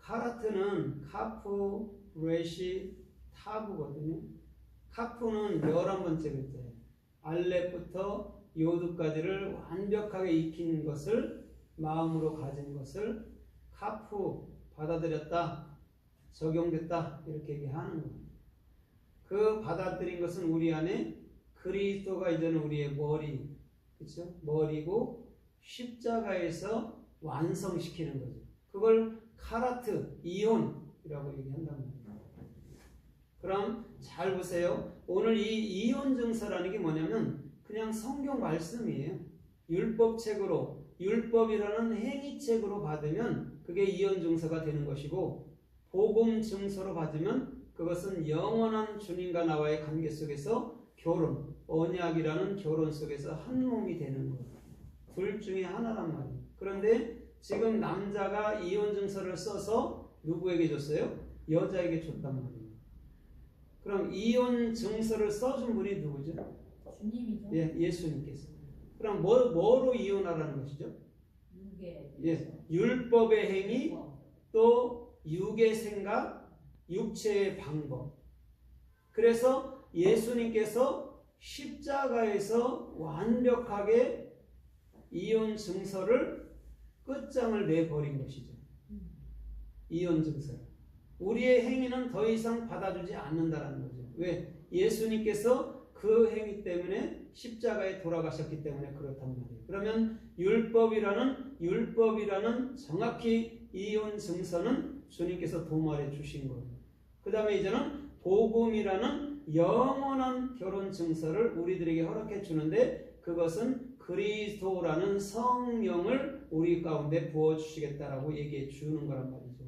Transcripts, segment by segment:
카라트는 카프, 레시, 타브거든요. 카프는 11번째 글자예요. 알렙부터 요드까지를 완벽하게 익힌 것을, 마음으로 가진 것을 카프, 받아들였다, 적용됐다, 이렇게 얘기하는 거예요. 그 받아들인 것은 우리 안에 그리스도가 이제는 우리의 머리, 그렇죠? 머리고 십자가에서 완성시키는 거죠. 그걸 카라트, 이온이라고 얘기한단 말이에요. 그럼 잘 보세요. 오늘 이 이혼 증서라는 게 뭐냐면 그냥 성경 말씀이에요. 율법책으로, 율법이라는 행위책으로 받으면 그게 이혼 증서가 되는 것이고, 복음 증서로 받으면 그것은 영원한 주님과 나와의 관계 속에서 결혼, 언약이라는 결혼 속에서 한 몸이 되는 거예요. 둘 중에 하나란 말이에요. 그런데 지금 남자가 이혼 증서를 써서 누구에게 줬어요? 여자에게 줬단 말이에요. 그럼 이혼 증서를 써준 분이 누구죠? 주님이죠. 예, 예수님께서. 그럼 뭐로 이혼하라는 것이죠? 육의. 예, 율법의 행위, 또 육의 생각, 육체의 방법. 그래서 예수님께서 십자가에서 완벽하게 이혼 증서를 끝장을 내버린 것이죠. 이혼 증서. 우리의 행위는 더 이상 받아주지 않는다는 거죠. 왜? 예수님께서 그 행위 때문에 십자가에 돌아가셨기 때문에 그렇단 말이에요. 그러면 율법이라는 정확히 이혼 증서는 주님께서 도말해 주신 거예요. 그 다음에 이제는 복음이라는 영원한 결혼 증서를 우리들에게 허락해 주는데, 그것은 그리스도라는 성령을 우리 가운데 부어주시겠다라고 얘기해 주는 거란 말이죠.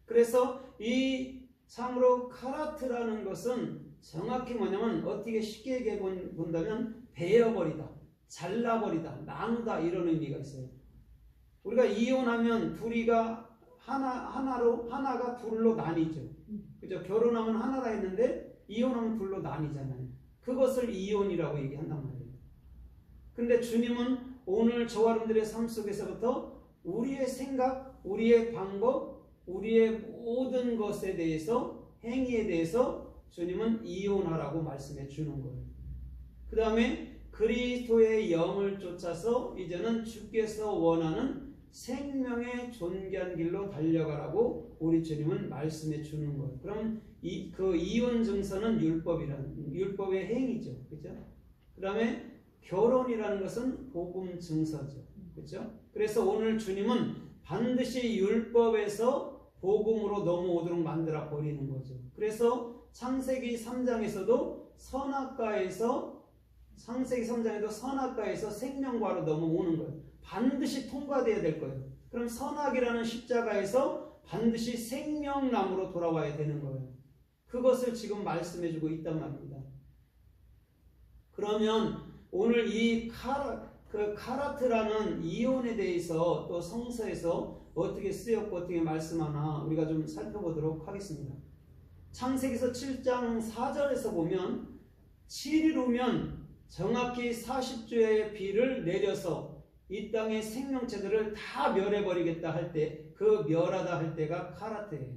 그래서 이 참으로 카라트라는 것은 정확히 뭐냐면, 어떻게 쉽게 얘기해 본다면 베어버리다, 잘라버리다, 나누다, 이런 의미가 있어요. 우리가 이혼하면 둘이가 하나가 둘로 나뉘죠. 그죠? 결혼하면 하나라 했는데 이혼하면 둘로 나뉘잖아요. 그것을 이혼이라고 얘기한단 말이에요. 근데 주님은 오늘 저와 여러분들의 삶 속에서부터 우리의 생각, 우리의 방법, 우리의 모든 것에 대해서, 행위에 대해서 주님은 이혼하라고 말씀해 주는 거예요. 그 다음에 그리스도의 영을 쫓아서 이제는 주께서 원하는 생명의 존귀한 길로 달려가라고 우리 주님은 말씀해 주는 거예요. 그럼 그 이혼 증서는 율법의 행위죠. 그죠? 그 다음에 결혼이라는 것은 복음 증서죠. 그죠? 그래서 오늘 주님은 반드시 율법에서 복음으로 넘어오도록 만들어 버리는 거죠. 그래서 창세기 3장에서도 창세기 3장에도 선악과에서 생명과로 넘어오는 거예요. 반드시 통과되어야 될 거예요. 그럼 선악이라는 십자가에서 반드시 생명나무로 돌아와야 되는 거예요. 그것을 지금 말씀해주고 있단 말입니다. 그러면 오늘 이 카라트라는 이혼에 대해서 또 성서에서 어떻게 쓰였고 어떻게 말씀하나 우리가 좀 살펴보도록 하겠습니다. 창세기서 7장 4절에서 보면 7일 후면 정확히 40주의 비를 내려서 이 땅의 생명체들을 다 멸해버리겠다 할 때, 그 멸하다 할 때가 카라트예요.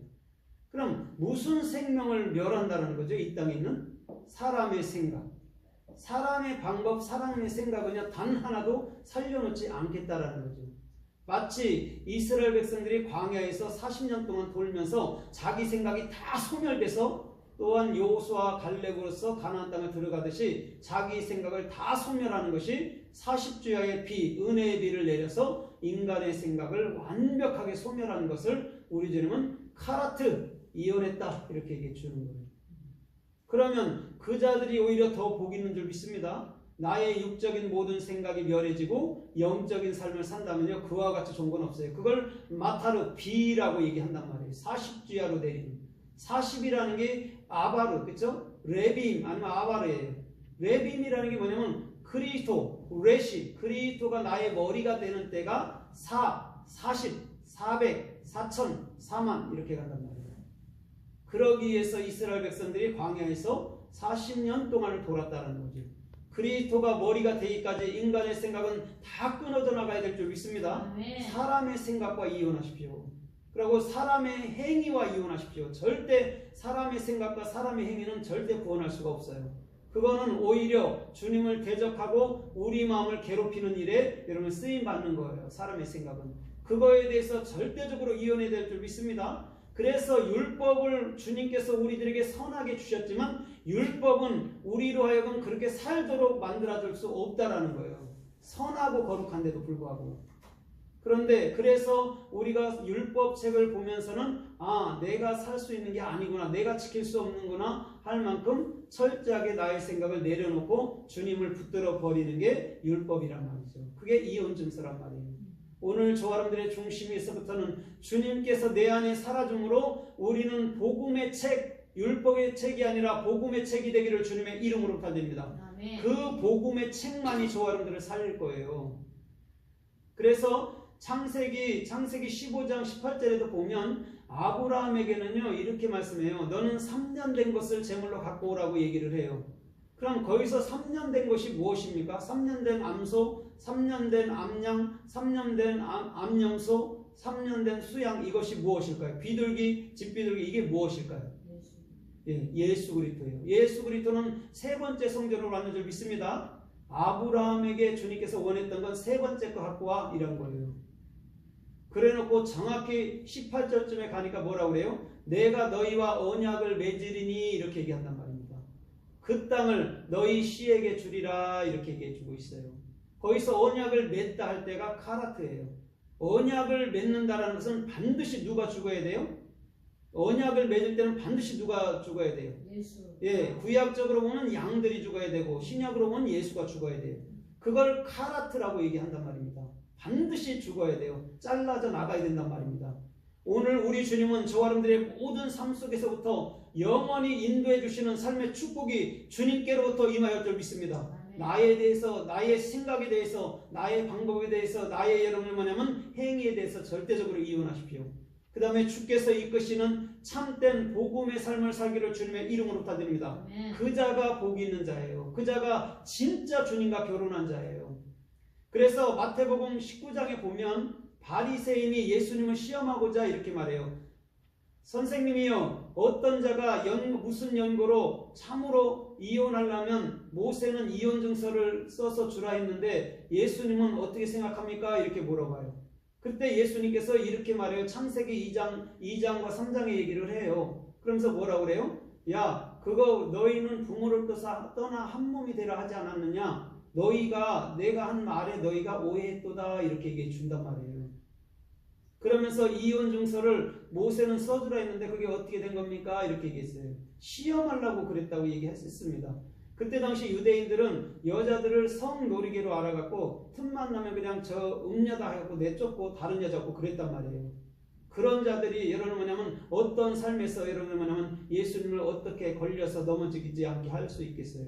그럼 무슨 생명을 멸한다는 거죠? 이 땅에 있는 사람의 생각, 사람의 방법, 사람의 생각은요 단 하나도 살려놓지 않겠다라는 거죠. 마치 이스라엘 백성들이 광야에서 40년 동안 돌면서 자기 생각이 다 소멸돼서, 또한 여호수아 갈렙으로서 가나안 땅에 들어가듯이 자기 생각을 다 소멸하는 것이 40주야의 비, 은혜의 비를 내려서 인간의 생각을 완벽하게 소멸하는 것을 우리 주님은 카라트, 이혼했다, 이렇게 얘기해 주는 거예요. 그러면 그 자들이 오히려 더 복 있는 줄 믿습니다. 나의 육적인 모든 생각이 멸해지고 영적인 삶을 산다면요 그와 같이 좋은 건 없어요. 그걸 마타르, 비라고 얘기한단 말이에요. 40주야로 내리는. 40이라는 게 아바르, 그쵸? 레빔 아니면 아바르예요. 레빔이라는 게 뭐냐면 그리스도, 레시, 그리스도가 나의 머리가 되는 때가 40, 400, 4000, 4만 이렇게 간단 말이에요. 그러기 위해서 이스라엘 백성들이 광야에서 40년 동안을 돌았다는 거죠. 그리스도가 머리가 되기까지 인간의 생각은 다 끊어져 나가야 될 줄 믿습니다. 아멘. 사람의 생각과 이혼하십시오. 그리고 사람의 행위와 이혼하십시오. 절대 사람의 생각과 사람의 행위는 절대 구원할 수가 없어요. 그거는 오히려 주님을 대적하고 우리 마음을 괴롭히는 일에 여러분 쓰임 받는 거예요. 사람의 생각은. 그거에 대해서 절대적으로 이혼해야 될 줄 믿습니다. 그래서 율법을 주님께서 우리들에게 선하게 주셨지만 율법은 우리로 하여금 그렇게 살도록 만들어줄 수 없다라는 거예요. 선하고 거룩한데도 불구하고. 그런데 그래서 우리가 율법책을 보면서는 내가 살 수 있는 게 아니구나, 내가 지킬 수 없는구나 할 만큼 철저하게 나의 생각을 내려놓고 주님을 붙들어 버리는 게 율법이란 말이죠. 그게 이혼 증서란 말이에요. 오늘 저와 여러분들의 중심에서부터는 주님께서 내 안에 살아줌으로 우리는 복음의 책, 율법의 책이 아니라 복음의 책이 되기를 주님의 이름으로 부탁드립니다. 아멘. 그 복음의 책만이 저와 여러분들을 살릴 거예요. 그래서 창세기 15장 18절에도 보면 아브라함에게는요 이렇게 말씀해요. 너는 3년 된 것을 제물로 갖고 오라고 얘기를 해요. 그럼 거기서 3년 된 것이 무엇입니까? 3년 된 암소, 3년 된 암양, 3년 된 암염소, 3년 된 수양, 이것이 무엇일까요? 비둘기, 집비둘기, 이게 무엇일까요? 예수 그리스도예요. 예수 그리스도는 세 번째 성전으로 왔는 줄 믿습니다. 아브라함에게 주님께서 원했던 건 세 번째 거 갖고 와 이런 거예요. 그래놓고 정확히 18절쯤에 가니까 뭐라고 그래요? 내가 너희와 언약을 맺으리니 이렇게 얘기한단 말입니다. 그 땅을 너희 씨에게 주리라 이렇게 얘기해 주고 있어요. 거기서 언약을 맺다 할 때가 카라트예요. 언약을 맺는다라는 것은 반드시 누가 죽어야 돼요? 언약을 맺을 때는 반드시 누가 죽어야 돼요? 예수. 구약적으로 보면 양들이 죽어야 되고 신약으로 보면 예수가 죽어야 돼요. 그걸 카라트라고 얘기한단 말입니다. 반드시 죽어야 돼요. 잘라져 나가야 된단 말입니다. 오늘 우리 주님은 저와 여러분들의 모든 삶 속에서부터 영원히 인도해 주시는 삶의 축복이 주님께로부터 임하였을 줄 믿습니다. 나에 대해서, 나의 생각에 대해서, 나의 방법에 대해서, 나의 여러분의 뭐냐면 행위에 대해서 절대적으로 이혼하십시오. 그 다음에 주께서 이끄시는 참된 복음의 삶을 살기를 주님의 이름으로 부탁드립니다. 그 자가 복이 있는 자예요. 그 자가 진짜 주님과 결혼한 자예요. 그래서 마태복음 19장에 보면 바리새인이 예수님을 시험하고자 이렇게 말해요. 선생님이요, 어떤 자가 무슨 연고로 참으로 이혼하려면 모세는 이혼 증서를 써서 주라 했는데 예수님은 어떻게 생각합니까? 이렇게 물어봐요. 그때 예수님께서 이렇게 말해요. 창세기 2장과 3장의 얘기를 해요. 그러면서 뭐라고 그래요? 야, 그거 너희는 부모를 떠나 한 몸이 되라 하지 않았느냐? 내가 한 말에 너희가 오해했도다 이렇게 얘기해 준단 말이에요. 그러면서 이혼 증서를 모세는 써주라 했는데 그게 어떻게 된 겁니까? 이렇게 얘기했어요. 시험하려고 그랬다고 얘기했습니다. 그때 당시 유대인들은 여자들을 성놀이개로 알아갖고 틈만 나면 그냥 저 음녀다 해갖고 내쫓고 다른 여자 갖고 그랬단 말이에요. 그런 자들이 여러분 뭐냐면 어떤 삶에서 여러분 뭐냐면 예수님을 어떻게 걸려서 넘어지지 않게 할 수 있겠어요.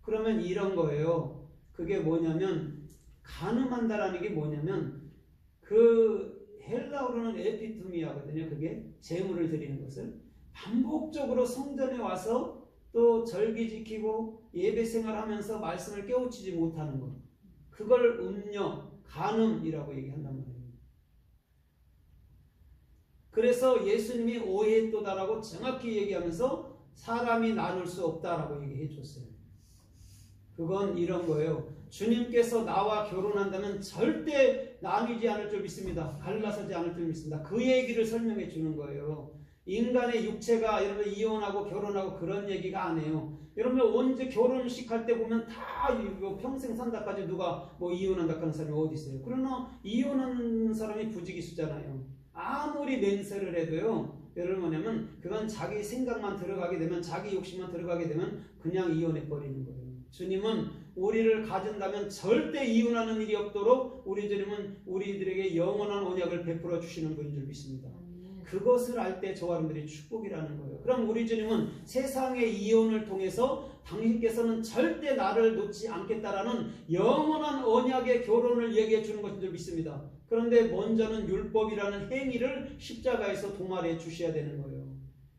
그러면 이런 거예요. 그게 뭐냐면 간음한다라는 게 뭐냐면 그 헬라어로는 에피투미아거든요. 그게 재물을 드리는 것을 반복적으로 성전에 와서 또 절기 지키고 예배 생활하면서 말씀을 깨우치지 못하는 것, 그걸 음녀, 간음이라고 얘기한단 말이에요. 그래서 예수님이 오해했도다라고 정확히 얘기하면서 사람이 나눌 수 없다라고 얘기해 줬어요. 그건 이런 거예요. 주님께서 나와 결혼한다면 절대 나뉘지 않을 줄 믿습니다. 갈라서지 않을 줄 믿습니다. 그 얘기를 설명해 주는 거예요. 인간의 육체가 여러분 이혼하고 결혼하고 그런 얘기가 안 해요. 여러분 언제 결혼식 할 때 보면 다 평생 산다까지 누가 뭐 이혼한다 하는 사람이 어디 있어요. 그러나 이혼하는 사람이 부지기수잖아요. 아무리 맹세를 해도요. 여러분 뭐냐면 그건 자기 생각만 들어가게 되면 자기 욕심만 들어가게 되면 그냥 이혼해 버리는 거예요. 주님은 우리를 가진다면 절대 이혼하는 일이 없도록 우리 주님은 우리들에게 영원한 언약을 베풀어 주시는 분인 줄 믿습니다. 그것을 알 때 저와 여러분들이 축복이라는 거예요. 그럼 우리 주님은 세상의 이혼을 통해서 당신께서는 절대 나를 놓지 않겠다라는 영원한 언약의 결혼을 얘기해 주는 것인 줄 믿습니다. 그런데 먼저는 율법이라는 행위를 십자가에서 도말해 주셔야 되는 거예요.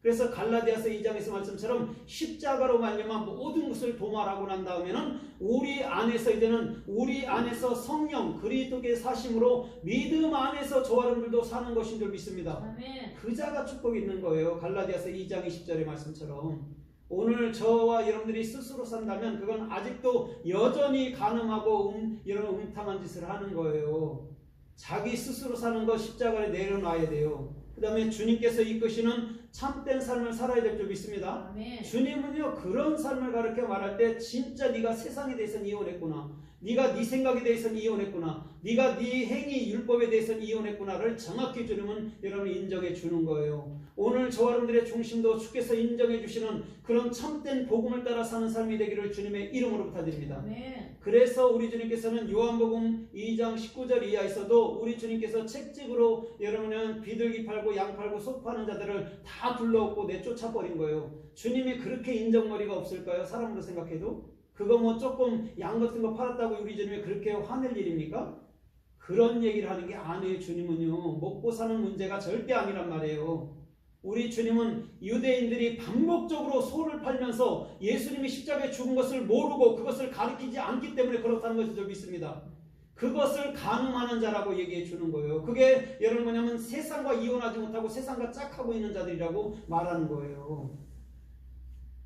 그래서 갈라디아서 2장에서 말씀처럼 십자가로 말미암아 모든 것을 도말하고 난 다음에는 우리 안에서 이제는 우리 안에서 성령 그리스도의 사심으로 믿음 안에서 저와 여러분들도 사는 것인 줄 믿습니다. 아멘. 그 자가 축복이 있는 거예요. 갈라디아서 2장 20절의 말씀처럼. 오늘 저와 여러분들이 스스로 산다면 그건 아직도 여전히 간음하고 이런 음탕한 짓을 하는 거예요. 자기 스스로 사는 거 십자가에 내려놔야 돼요. 그 다음에 주님께서 이끄시는 참된 삶을 살아야 될 줄 믿습니다. 아멘. 주님은요 그런 삶을 가르쳐 말할 때 진짜 네가 세상에 대해서는 이혼했구나, 네가 네 생각에 대해서는 이혼했구나, 네가 네 행위 율법에 대해서는 이혼했구나를 정확히 주님은 여러분을 인정해 주는 거예요. 오늘 저와 여러분들의 중심도 주께서 인정해 주시는 그런 참된 복음을 따라 사는 삶이 되기를 주님의 이름으로 부탁드립니다. 아멘. 그래서 우리 주님께서는 요한복음 2장 19절 이하에서도 우리 주님께서 책찍으로 여러분은 비둘기 팔고 양 팔고 소 파는 자들을 다 불러오고 내쫓아 버린 거예요. 주님이 그렇게 인정머리가 없을까요? 사람으로 생각해도 그거 뭐 조금 양 같은 거 팔았다고 우리 주님이 그렇게 화낼 일입니까? 그런 얘기를 하는 게 아니에요. 주님은요 먹고 사는 문제가 절대 아니란 말이에요. 우리 주님은 유대인들이 반복적으로 소를 팔면서 예수님이 십자가에 죽은 것을 모르고 그것을 가르치지 않기 때문에 그렇다는 것을 좀 믿습니다. 그것을 간음하는 자라고 얘기해 주는 거예요. 그게 여러분 뭐냐면 세상과 이혼하지 못하고 세상과 짝하고 있는 자들이라고 말하는 거예요.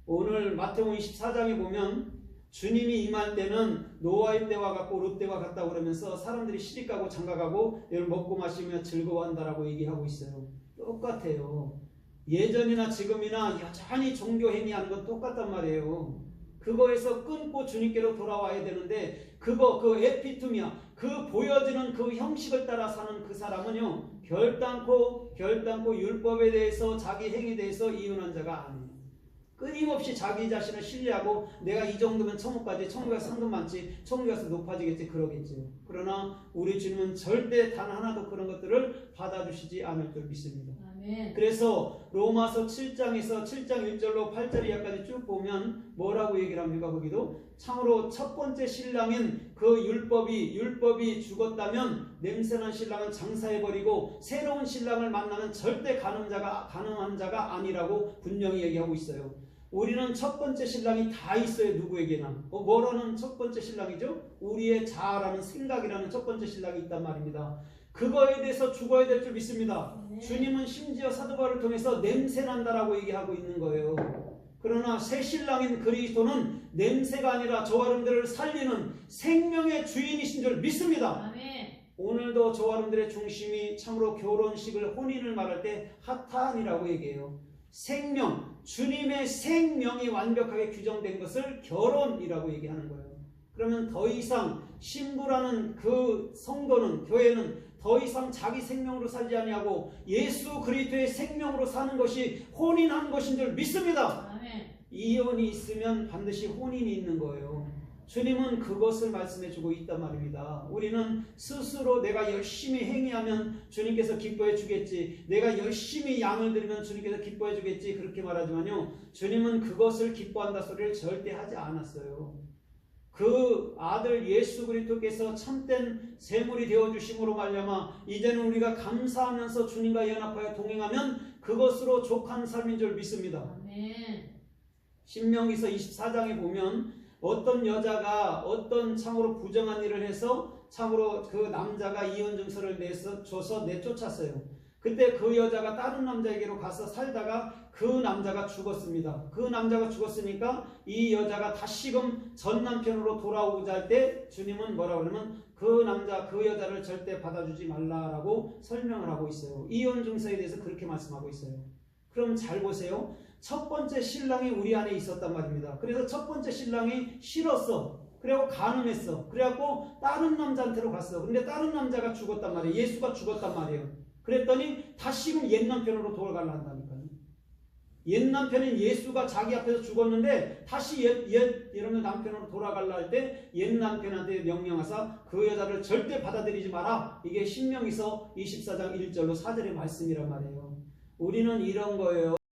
오늘 마태복음 24장에 보면 주님이 임할 때는 노아의 때와 같고 롯 때와 같다고 그러면서 사람들이 시집가고 장가가고 여러분 먹고 마시며 즐거워한다라고 얘기하고 있어요. 똑같아요. 예전이나 지금이나 여전히 종교 행위하는 건 똑같단 말이에요. 그거에서 끊고 주님께로 돌아와야 되는데 그 에피투미아 그 보여지는 그 형식을 따라 사는 그 사람은요 결단코 율법에 대해서 자기 행위에 대해서 이혼한 자가 아니에요. 끊임없이 자기 자신을 신뢰하고 내가 이 정도면 천국까지, 천국에 가서 상금 많지, 천국에 가서 높아지겠지 그러겠죠. 그러나 우리 주님은 절대 단 하나도 그런 것들을 받아주시지 않을 줄 믿습니다. 아멘. 그래서 로마서 7장에서 7장 1절로 8절 이하까지 쭉 보면 뭐라고 얘기를 합니까? 거기도 참으로 첫 번째 신랑인 그 율법이 죽었다면 냄새난 신랑은 장사해버리고 새로운 신랑을 만나면 절대 가늠한 자가 아니라고 분명히 얘기하고 있어요. 우리는 첫 번째 신랑이 다 있어요. 누구에게나. 뭐라는 첫 번째 신랑이죠? 우리의 자아라는 생각이라는 첫 번째 신랑이 있단 말입니다. 그거에 대해서 죽어야 될 줄 믿습니다. 네. 주님은 심지어 사도 바울을 통해서 냄새난다라고 얘기하고 있는 거예요. 그러나 새 신랑인 그리스도는 냄새가 아니라 저와 여러분들을 살리는 생명의 주인이신 줄 믿습니다. 아멘. 오늘도 저와 여러분들의 중심이 참으로 결혼식을 혼인을 말할 때 하타한이라고 얘기해요. 생명, 주님의 생명이 완벽하게 규정된 것을 결혼이라고 얘기하는 거예요. 그러면 더 이상 신부라는 그 성도는, 교회는 더 이상 자기 생명으로 살지 아니하고 예수 그리스도의 생명으로 사는 것이 혼인한 것인 줄 믿습니다. 아멘. 이혼이 있으면 반드시 혼인이 있는 거예요. 주님은 그것을 말씀해 주고 있단 말입니다. 우리는 스스로 내가 열심히 행위하면 주님께서 기뻐해 주겠지, 내가 열심히 양을 드리면 주님께서 기뻐해 주겠지 그렇게 말하지만요 주님은 그것을 기뻐한다 소리를 절대 하지 않았어요. 그 아들 예수 그리스도께서 참된 제물이 되어주심으로 말미암아 이제는 우리가 감사하면서 주님과 연합하여 동행하면 그것으로 족한 삶인 줄 믿습니다. 아멘. 신명기서 24장에 보면 어떤 여자가 어떤 참으로 부정한 일을 해서 참으로 그 남자가 이혼 증서를 줘서 내쫓았어요. 그때 그 여자가 다른 남자에게로 가서 살다가 그 남자가 죽었습니다. 그 남자가 죽었으니까 이 여자가 다시금 전 남편으로 돌아오고자 할 때 주님은 뭐라고 하냐면 그 여자를 절대 받아주지 말라라고 설명을 하고 있어요. 이혼 증서에 대해서 그렇게 말씀하고 있어요. 그럼 잘 보세요. 첫 번째 신랑이 우리 안에 있었단 말입니다. 그래서 첫 번째 신랑이 싫었어. 그래갖고 간음했어. 그래갖고 다른 남자한테로 갔어. 근데 다른 남자가 죽었단 말이에요. 예수가 죽었단 말이에요. 그랬더니 다시금 옛 남편으로 돌아가려 한다니까요. 옛 남편인 예수가 자기 앞에서 죽었는데 다시 여러분 남편으로 돌아가려 할 때 옛 남편한테 명령하사 그 여자를 절대 받아들이지 마라. 이게 신명기서 24장 1절로 4절의 말씀이란 말이에요. 우리는 이런 거예요.